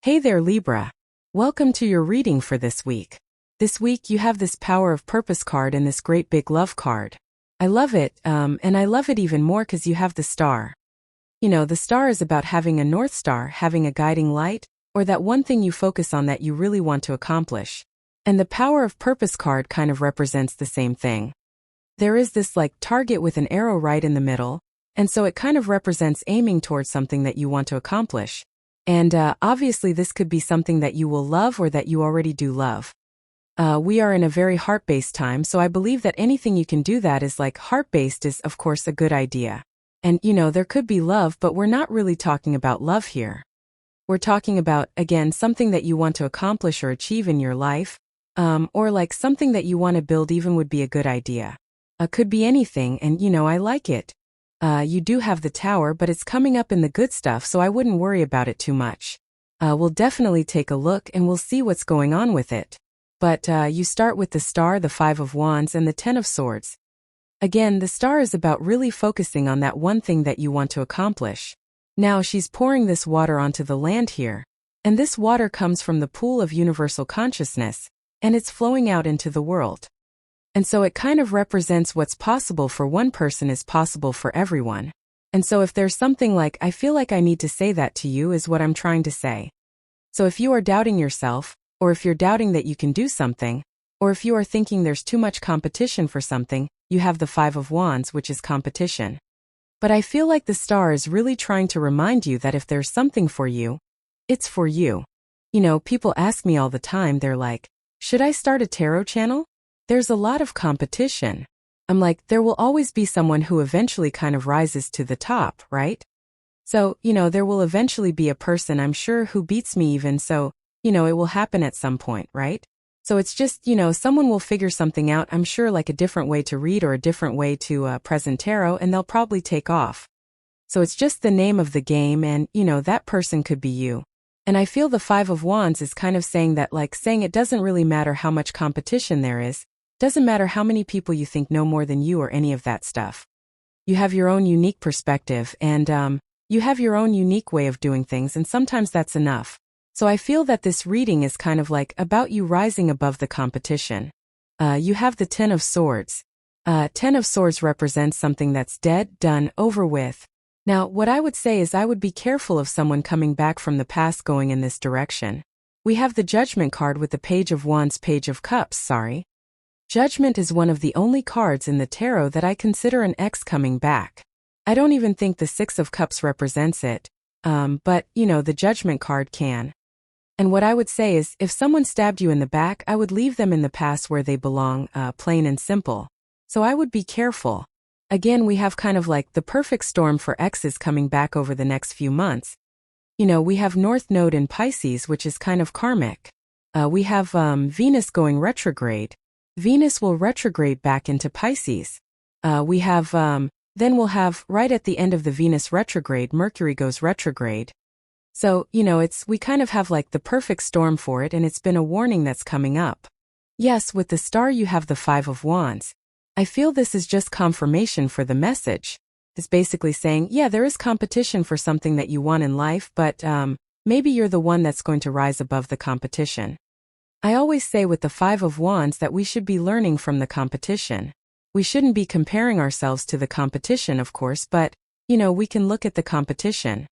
Hey there, Libra. Welcome to your reading for this week. This week you have this Power of Purpose card and this great big love card. I love it, and I love it even more because you have the star. You know, the star is about having a North Star, having a guiding light, or that one thing you focus on that you really want to accomplish. And the Power of Purpose card kind of represents the same thing. There is this target with an arrow right in the middle, and so it kind of represents aiming towards something that you want to accomplish. And obviously this could be something that you will love or that you already do love. We are in a very heart-based time, so I believe that anything you can do that is heart-based is of course a good idea. And there could be love, but we're not really talking about love here. We're talking about, again, something that you want to accomplish or achieve in your life, or something that you want to build even would be a good idea. Could be anything, and I like it. You do have the Tower, but it's coming up in the good stuff, so I wouldn't worry about it too much. We'll definitely take a look and we'll see what's going on with it. But you start with the Star, the Five of Wands, and the Ten of Swords. Again, the Star is about really focusing on that one thing that you want to accomplish. Now she's pouring this water onto the land here, and this water comes from the pool of universal consciousness, and it's flowing out into the world. And so it kind of represents what's possible for one person is possible for everyone. And so if there's something I feel like I need to say that to you is what I'm trying to say. So if you are doubting yourself, or if you're doubting that you can do something, or if you are thinking there's too much competition for something, you have the Five of Wands, which is competition. But I feel like the Star is really trying to remind you that if there's something for you, it's for you. People ask me all the time, they're like, should I start a tarot channel? There's a lot of competition. I'm like, there will always be someone who eventually kind of rises to the top, right? So, there will eventually be a person, I'm sure, who beats me even, so, it will happen at some point, right? So it's just, someone will figure something out, I'm sure, a different way to read or a different way to present tarot, and they'll probably take off. So it's just the name of the game, and, that person could be you. And I feel the Five of Wands is kind of saying that, saying it doesn't really matter how much competition there is. Doesn't matter how many people you think know more than you or any of that stuff. You have your own unique perspective, and you have your own unique way of doing things, and sometimes that's enough. So I feel that this reading is kind of about you rising above the competition. You have the Ten of Swords. Ten of Swords represents something that's dead, done, over with. Now, what I would say is I would be careful of someone coming back from the past going in this direction. We have the Judgment card with the Page of Wands, Page of Cups, sorry. Judgment is one of the only cards in the tarot that I consider an ex coming back. I don't even think the Six of Cups represents it, but, the Judgment card can. And what I would say is, if someone stabbed you in the back, I would leave them in the past where they belong, plain and simple. So I would be careful. Again, we have kind of the perfect storm for exes coming back over the next few months. We have North Node in Pisces, which is kind of karmic. We have Venus going retrograde. Venus will retrograde back into Pisces. Then we'll have, right at the end of the Venus retrograde, Mercury goes retrograde. So, we kind of have the perfect storm for it, and it's been a warning that's coming up. Yes, with the Star you have the Five of Wands. I feel this is just confirmation for the message. It's basically saying, yeah, there is competition for something that you want in life, but maybe you're the one that's going to rise above the competition. I always say with the Five of Wands that we should be learning from the competition. We shouldn't be comparing ourselves to the competition, of course, but, we can look at the competition.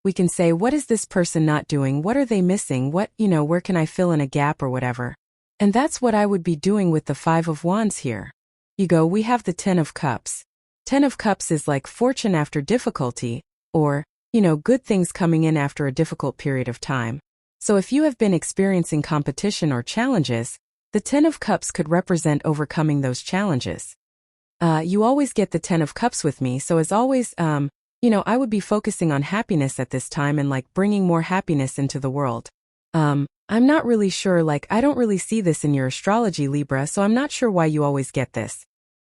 We can say, what is this person not doing? What are they missing? Where can I fill in a gap or whatever? And that's what I would be doing with the Five of Wands here. We have the Ten of Cups. Ten of Cups is fortune after difficulty, or, good things coming in after a difficult period of time. So if you have been experiencing competition or challenges, the Ten of Cups could represent overcoming those challenges. You always get the Ten of Cups with me, so as always, I would be focusing on happiness at this time and bringing more happiness into the world. I'm not really sure, I don't really see this in your astrology, Libra, so I'm not sure why you always get this.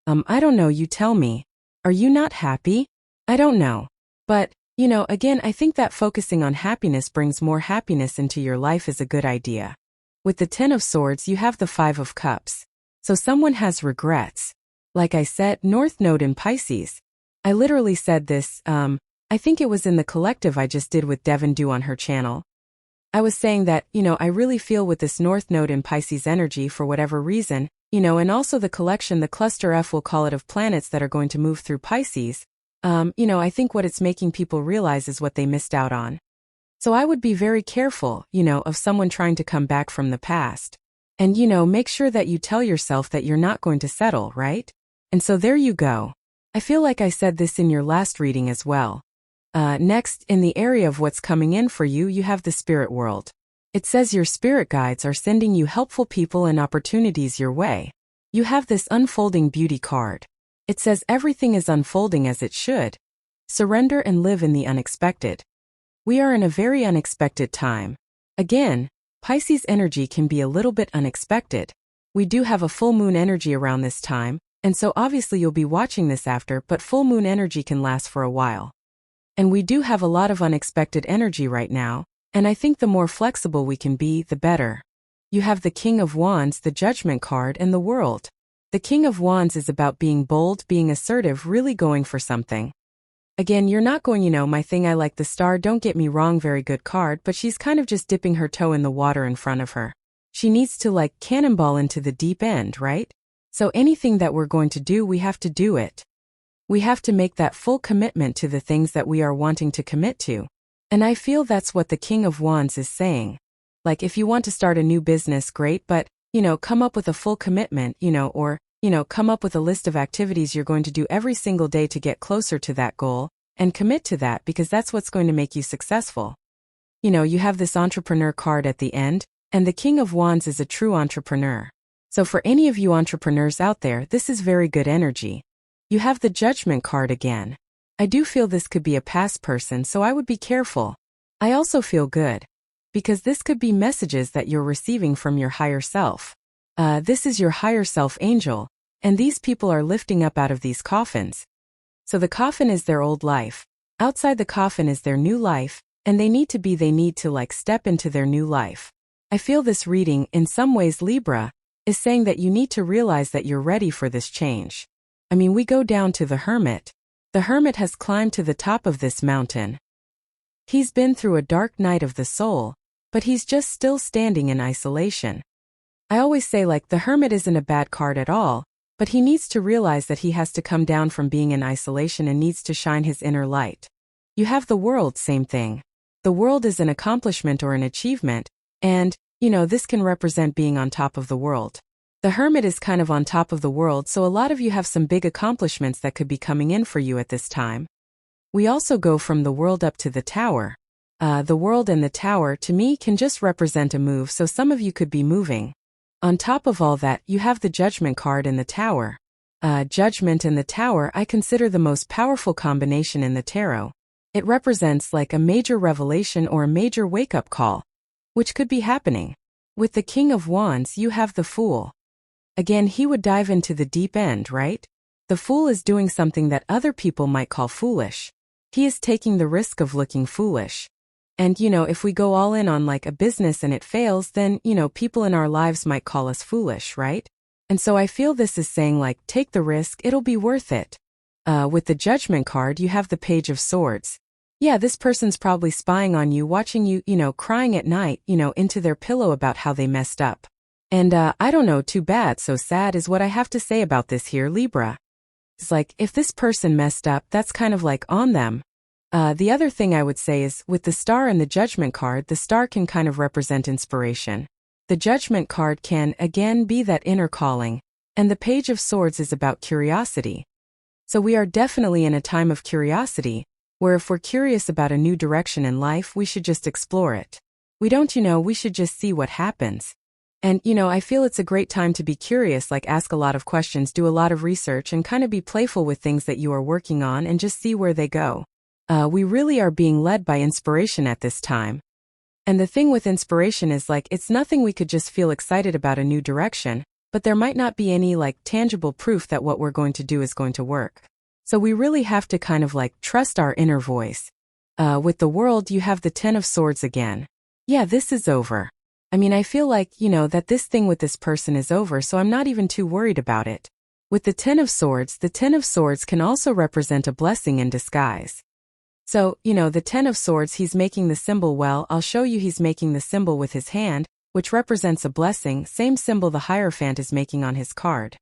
I don't know, you tell me. Are you not happy? I don't know. But, again, I think that focusing on happiness brings more happiness into your life is a good idea. With the Ten of Swords, you have the Five of Cups. So someone has regrets. Like I said, North Node in Pisces. I literally said this, I think it was in the collective I just did with Devin Du on her channel. I was saying that, I really feel with this North Node in Pisces energy for whatever reason, and also the collection, the cluster F, we'll call it, of planets that are going to move through Pisces. I think what it's making people realize is what they missed out on. So I would be very careful, of someone trying to come back from the past. And, make sure that you tell yourself that you're not going to settle, right? And so there you go. I feel like I said this in your last reading as well. Next, in the area of what's coming in for you, you have the spirit world. It says your spirit guides are sending you helpful people and opportunities your way. You have this unfolding beauty card. It says everything is unfolding as it should. Surrender and live in the unexpected. We are in a very unexpected time. Again, Pisces energy can be a little bit unexpected. We do have a full moon energy around this time, and so obviously you'll be watching this after, but full moon energy can last for a while. And we do have a lot of unexpected energy right now, and I think the more flexible we can be, the better. You have the King of Wands, the Judgment card, and the World. The King of Wands is about being bold, being assertive, really going for something. Again, you're not going, my thing, I like the Star, don't get me wrong, very good card, but she's kind of just dipping her toe in the water in front of her. She needs to cannonball into the deep end, right? So anything that we're going to do, we have to do it. We have to make that full commitment to the things that we are wanting to commit to. And I feel that's what the King of Wands is saying. If you want to start a new business, great, but, come up with a full commitment, or, come up with a list of activities you're going to do every single day to get closer to that goal, and commit to that because that's what's going to make you successful. You have this entrepreneur card at the end, and the King of Wands is a true entrepreneur. So for any of you entrepreneurs out there, this is very good energy. You have the Judgment card again. I do feel this could be a past person, so I would be careful. I also feel good, because this could be messages that you're receiving from your higher self. This is your higher self angel, and these people are lifting up out of these coffins. So the coffin is their old life. Outside the coffin is their new life, and they need to step into their new life. I feel this reading, in some ways Libra, is saying that you need to realize that you're ready for this change. We go down to the Hermit. The Hermit has climbed to the top of this mountain. He's been through a dark night of the soul, but he's just still standing in isolation. I always say the Hermit isn't a bad card at all, but he needs to realize that he has to come down from being in isolation and needs to shine his inner light. You have the World, same thing. The World is an accomplishment or an achievement, and, this can represent being on top of the world. The Hermit is kind of on top of the world, so a lot of you have some big accomplishments that could be coming in for you at this time. We also go from the World up to the Tower. The World and the Tower, to me, can just represent a move, so some of you could be moving. On top of all that, you have the Judgment card in the Tower. Judgment and the Tower I consider the most powerful combination in the tarot. It represents a major revelation or a major wake-up call, which could be happening. With the King of Wands, you have the Fool. Again, he would dive into the deep end, right? The Fool is doing something that other people might call foolish. He is taking the risk of looking foolish. And, if we go all in on a business and it fails, then, people in our lives might call us foolish, right? And so I feel this is saying take the risk, it'll be worth it. With the Judgment card, you have the Page of Swords. Yeah, this person's probably spying on you, watching you, crying at night, into their pillow about how they messed up. And, I don't know, too bad, so sad is what I have to say about this here, Libra. It's if this person messed up, that's kind of on them. The other thing I would say is, with the Star and the Judgment card, the Star can kind of represent inspiration. The Judgment card can, again, be that inner calling. And the Page of Swords is about curiosity. So we are definitely in a time of curiosity, where if we're curious about a new direction in life, we should just explore it. We don't, we should just see what happens. And, I feel it's a great time to be curious, ask a lot of questions, do a lot of research, and kind of be playful with things that you are working on and just see where they go. We really are being led by inspiration at this time. And the thing with inspiration is it's nothing we could just feel excited about a new direction, but there might not be any tangible proof that what we're going to do is going to work. So we really have to kind of trust our inner voice. With the World, you have the Ten of Swords again. Yeah, this is over. I feel that this thing with this person is over, so I'm not even too worried about it. With the Ten of Swords can also represent a blessing in disguise. So, the Ten of Swords, he's making the symbol. Well, I'll show you. He's making the symbol with his hand, which represents a blessing, same symbol the Hierophant is making on his card.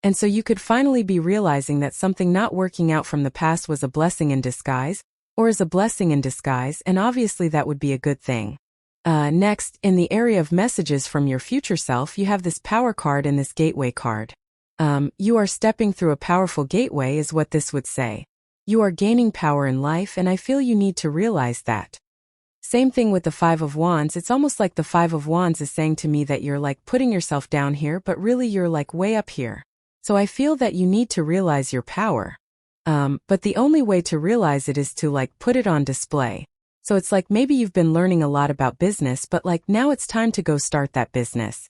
And so you could finally be realizing that something not working out from the past was a blessing in disguise, or is a blessing in disguise, and obviously that would be a good thing. Next, in the area of messages from your future self, you have this Power card and this Gateway card. You are stepping through a powerful gateway is what this would say. You are gaining power in life, and I feel you need to realize that. Same thing with the Five of Wands. It's almost like the Five of Wands is saying to me that you're like putting yourself down here, but really you're like way up here. So I feel that you need to realize your power. But the only way to realize it is to like put it on display. So it's like maybe you've been learning a lot about business, but like now it's time to go start that business.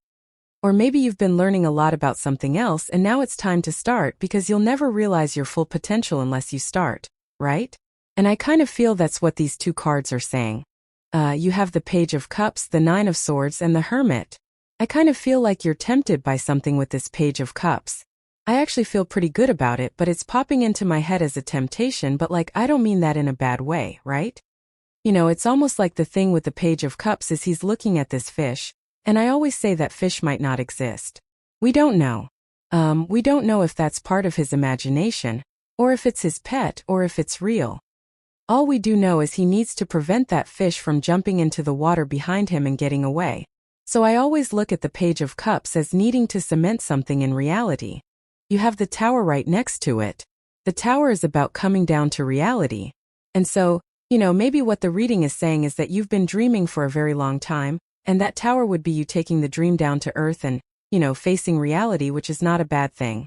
Or maybe you've been learning a lot about something else and now it's time to start, because you'll never realize your full potential unless you start, right? And I kind of feel that's what these two cards are saying. You have the Page of Cups, the Nine of Swords, and the Hermit. I kind of feel like you're tempted by something with this Page of Cups. I actually feel pretty good about it, but it's popping into my head as a temptation, but like I don't mean that in a bad way, right? It's almost like the thing with the Page of Cups is he's looking at this fish, and I always say that fish might not exist. We don't know. We don't know if that's part of his imagination, or if it's his pet, or if it's real. All we do know is he needs to prevent that fish from jumping into the water behind him and getting away. So I always look at the Page of Cups as needing to cement something in reality. You have the Tower right next to it. The Tower is about coming down to reality. And so, maybe what the reading is saying is that you've been dreaming for a very long time, and that Tower would be you taking the dream down to earth and, facing reality, which is not a bad thing.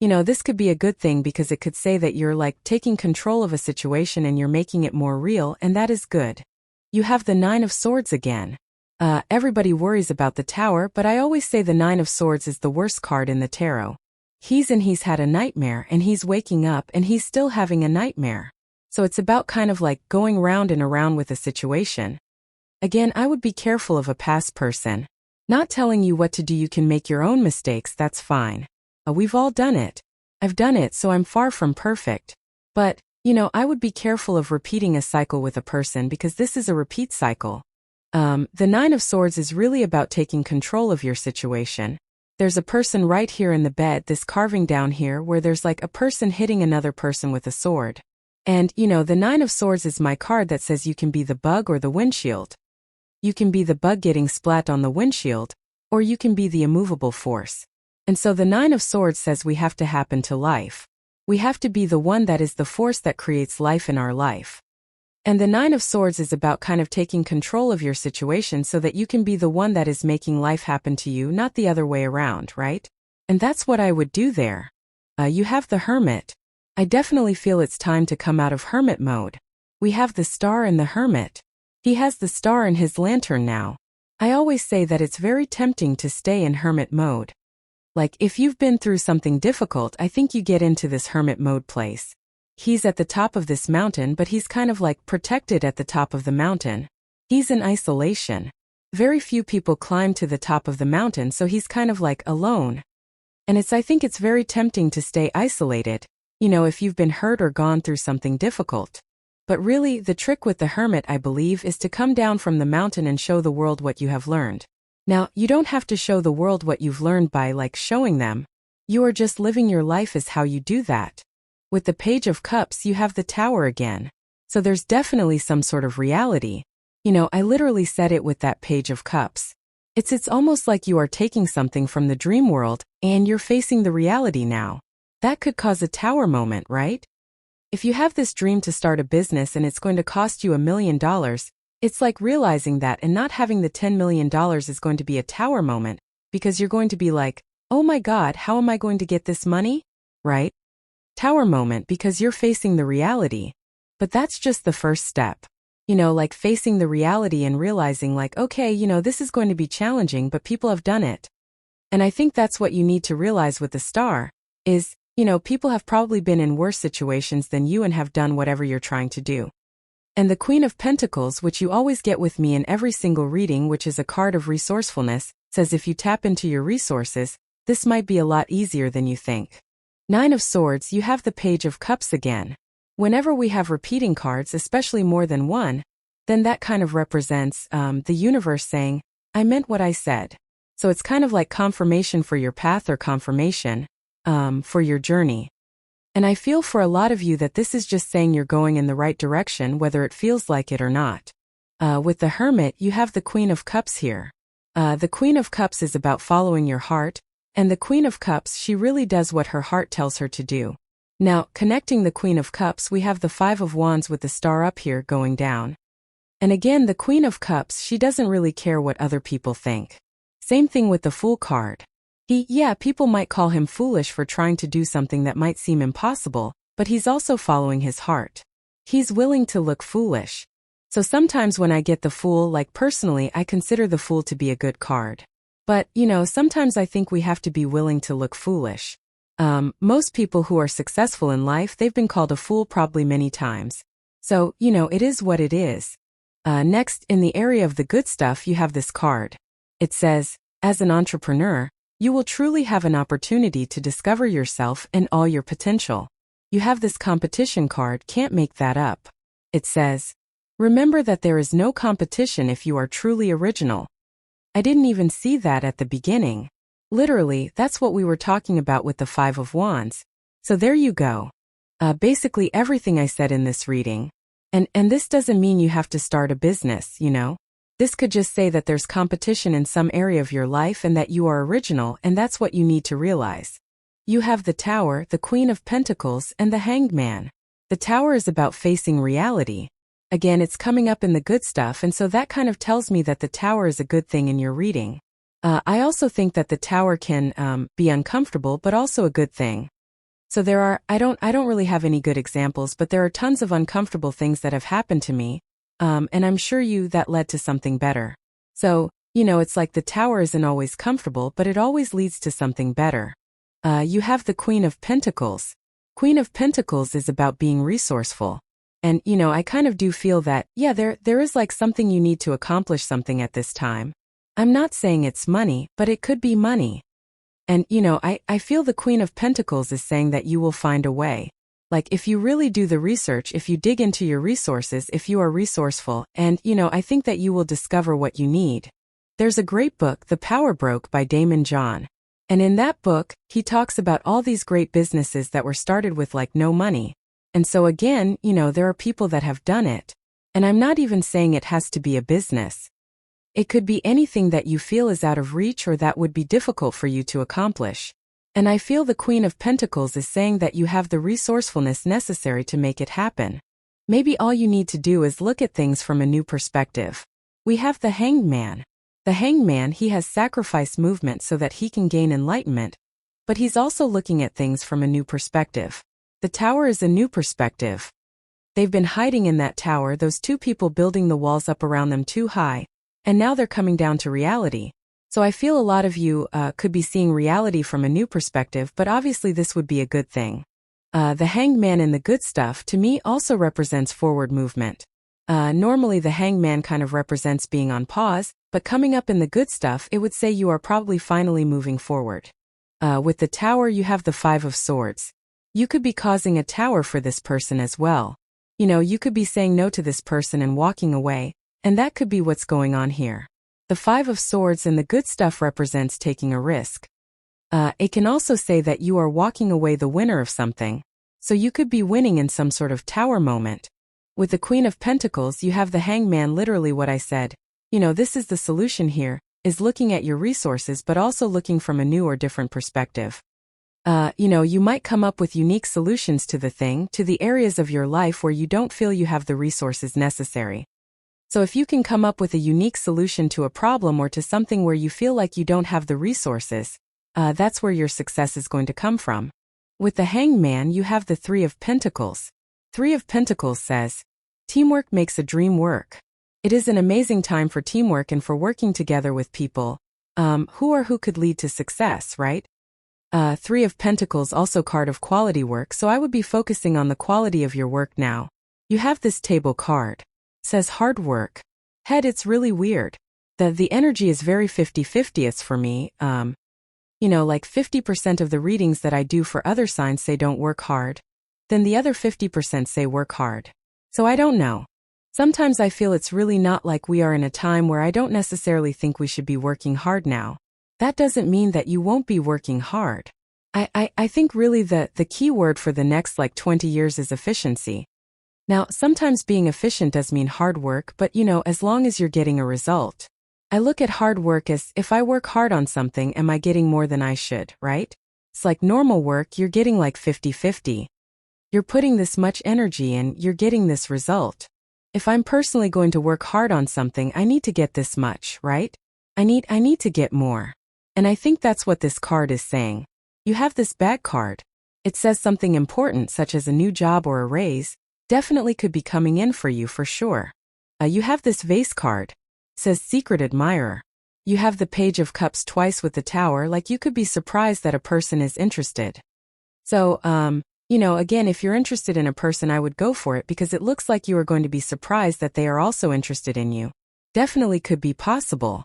This could be a good thing because it could say that you're like taking control of a situation and you're making it more real, and that is good. You have the Nine of Swords again. Everybody worries about the Tower, but I always say the Nine of Swords is the worst card in the tarot. He's had a nightmare and he's waking up and he's still having a nightmare. So it's about kind of like going round and around with a situation. Again, I would be careful of a past person. Not telling you what to do, you can make your own mistakes, that's fine. We've all done it. I've done it, so I'm far from perfect. But, I would be careful of repeating a cycle with a person because this is a repeat cycle. The Nine of Swords is really about taking control of your situation. There's a person right here in the bed, this carving down here, where there's like a person hitting another person with a sword. And, the Nine of Swords is my card that says you can be the bug or the windshield. You can be the bug getting splat on the windshield, or you can be the immovable force. And so the Nine of Swords says we have to happen to life. We have to be the one that is the force that creates life in our life. And the Nine of Swords is about kind of taking control of your situation so that you can be the one that is making life happen to you, not the other way around, right? And that's what I would do there. You have the Hermit. I definitely feel it's time to come out of hermit mode. We have the Star and the Hermit. He has the star in his lantern now. I always say that it's very tempting to stay in hermit mode. Like if you've been through something difficult, I think you get into this hermit mode place. He's at the top of this mountain, but he's kind of like protected at the top of the mountain. He's in isolation. Very few people climb to the top of the mountain, so he's kind of like alone. And I think it's very tempting to stay isolated, if you've been hurt or gone through something difficult. But really, the trick with the Hermit, I believe, is to come down from the mountain and show the world what you have learned. Now, you don't have to show the world what you've learned by like showing them. You are just living your life as how you do that. With the Page of Cups, you have the Tower again. So there's definitely some sort of reality. I literally said it with that Page of Cups. It's almost like you are taking something from the dream world and you're facing the reality now. That could cause a Tower moment, right? If you have this dream to start a business and it's going to cost you $1 million, it's like realizing that and not having the $10 million is going to be a Tower moment, because you're going to be like, oh my God, how am I going to get this money? Right? Tower moment because you're facing the reality. But that's just the first step. Like facing the reality and realizing like, okay, this is going to be challenging, but people have done it. And I think that's what you need to realize with the Star is, people have probably been in worse situations than you and have done whatever you're trying to do. And the Queen of Pentacles, which you always get with me in every single reading, which is a card of resourcefulness, says if you tap into your resources, this might be a lot easier than you think. Nine of Swords, you have the Page of Cups again. Whenever we have repeating cards, especially more than one, then that kind of represents the universe saying, I meant what I said. So it's kind of like confirmation for your path or confirmation for your journey. And I feel for a lot of you that this is just saying you're going in the right direction, whether it feels like it or not. With the Hermit, you have the Queen of Cups here. The Queen of Cups is about following your heart, and the Queen of Cups, she really does what her heart tells her to do. Now, connecting the Queen of Cups, we have the Five of Wands with the star up here going down. And again, the Queen of Cups, she doesn't really care what other people think. Same thing with the Fool card. People might call him foolish for trying to do something that might seem impossible, but he's also following his heart. He's willing to look foolish. So sometimes when I get the Fool, like personally, I consider the Fool to be a good card. But, sometimes I think we have to be willing to look foolish. Most people who are successful in life, they've been called a fool probably many times. So, it is what it is. Next, in the area of the good stuff, you have this card. It says, as an entrepreneur, you will truly have an opportunity to discover yourself and all your potential. You have this competition card, can't make that up. It says, remember that there is no competition if you are truly original. I didn't even see that at the beginning. Literally, that's what we were talking about with the Five of Wands. So there you go. Basically everything I said in this reading. And this doesn't mean you have to start a business, This could just say that there's competition in some area of your life and that you are original, and that's what you need to realize. You have the Tower, the Queen of Pentacles, and the Hanged Man. The Tower is about facing reality. Again, it's coming up in the good stuff, and so that kind of tells me that the Tower is a good thing in your reading. I also think that the Tower can be uncomfortable, but also a good thing. So there are, I don't really have any good examples, but there are tons of uncomfortable things that have happened to me, and I'm sure that led to something better. So, it's like the Tower isn't always comfortable, but it always leads to something better. You have the Queen of Pentacles. Queen of Pentacles is about being resourceful. And, I kind of do feel that, there is like something you need to accomplish something at this time. I'm not saying it's money, but it could be money. And, I feel the Queen of Pentacles is saying that you will find a way. Like, if you really do the research, if you dig into your resources, if you are resourceful, and, I think that you will discover what you need. There's a great book, The Power Broke by Damon John. And in that book, he talks about all these great businesses that were started with like no money. And so again, there are people that have done it. And I'm not even saying it has to be a business. It could be anything that you feel is out of reach or that would be difficult for you to accomplish. And I feel the Queen of Pentacles is saying that you have the resourcefulness necessary to make it happen. Maybe all you need to do is look at things from a new perspective. We have the Hanged Man. The Hanged Man, he has sacrifice movement so that he can gain enlightenment, but he's also looking at things from a new perspective. The Tower is a new perspective. They've been hiding in that tower, those two people building the walls up around them too high, and now they're coming down to reality. So I feel a lot of you could be seeing reality from a new perspective, but obviously this would be a good thing. The Hanged Man in the good stuff, to me, also represents forward movement. Normally the Hanged Man kind of represents being on pause, but coming up in the good stuff, it would say you are probably finally moving forward. With the Tower, you have the Five of Swords. You could be causing a tower for this person as well. You could be saying no to this person and walking away, and that could be what's going on here. The Five of Swords in the good stuff represents taking a risk. It can also say that you are walking away the winner of something, so you could be winning in some sort of tower moment. With the Queen of Pentacles, you have the Hanged Man, literally what I said. This is the solution here, is looking at your resources but also looking from a new or different perspective. You might come up with unique solutions to the areas of your life where you don't feel you have the resources necessary. So if you can come up with a unique solution to a problem or to something where you feel like you don't have the resources, that's where your success is going to come from. With the Hanged Man, you have the Three of Pentacles. Three of Pentacles says, teamwork makes a dream work. It is an amazing time for teamwork and for working together with people, who could lead to success, right? Three of Pentacles also card of quality work, so I would be focusing on the quality of your work now. You have this table card. Says hard work. Head, it's really weird. The energy is very 50-50. It's for me, like 50% of the readings that I do for other signs say don't work hard. Then the other 50% say work hard. So I don't know. Sometimes I feel it's really not like we are in a time where I don't necessarily think we should be working hard now. That doesn't mean that you won't be working hard. I think really the key word for the next 20 years is efficiency. Now, sometimes being efficient does mean hard work, but as long as you're getting a result. I look at hard work as, if I work hard on something, am I getting more than I should, right? It's like normal work, you're getting 50-50. You're putting this much energy in, you're getting this result. If I'm personally going to work hard on something, I need to get this much, right? I need to get more. And I think that's what this card is saying. You have this bag card. It says something important, such as a new job or a raise, definitely could be coming in for you for sure. You have this vase card. It says secret admirer. You have the Page of Cups twice with the Tower, like you could be surprised that a person is interested. So, again, if you're interested in a person, I would go for it because it looks like you are going to be surprised that they are also interested in you. Definitely could be possible.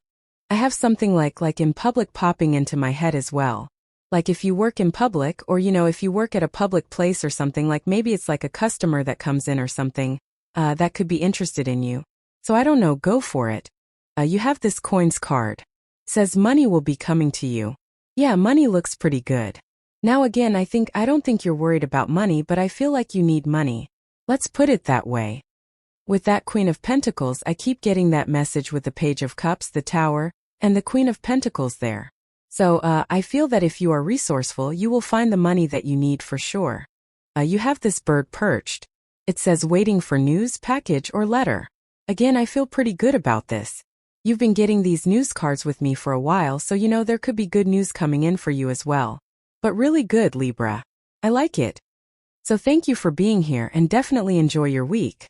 I have something like in public popping into my head as well. Like if you work in public, or if you work at a public place or something, like maybe it's like a customer that comes in or something, that could be interested in you. So I don't know, go for it. You have this coins card. It says money will be coming to you. Yeah, money looks pretty good. Now again, I don't think you're worried about money, but I feel like you need money. Let's put it that way. With that Queen of Pentacles, I keep getting that message with the Page of Cups, the Tower, and the Queen of Pentacles there. So, I feel that if you are resourceful, you will find the money that you need for sure. You have this bird perched. It says waiting for news, package, or letter. Again, I feel pretty good about this. You've been getting these news cards with me for a while, so there could be good news coming in for you as well. But really good, Libra. I like it. So thank you for being here and definitely enjoy your week.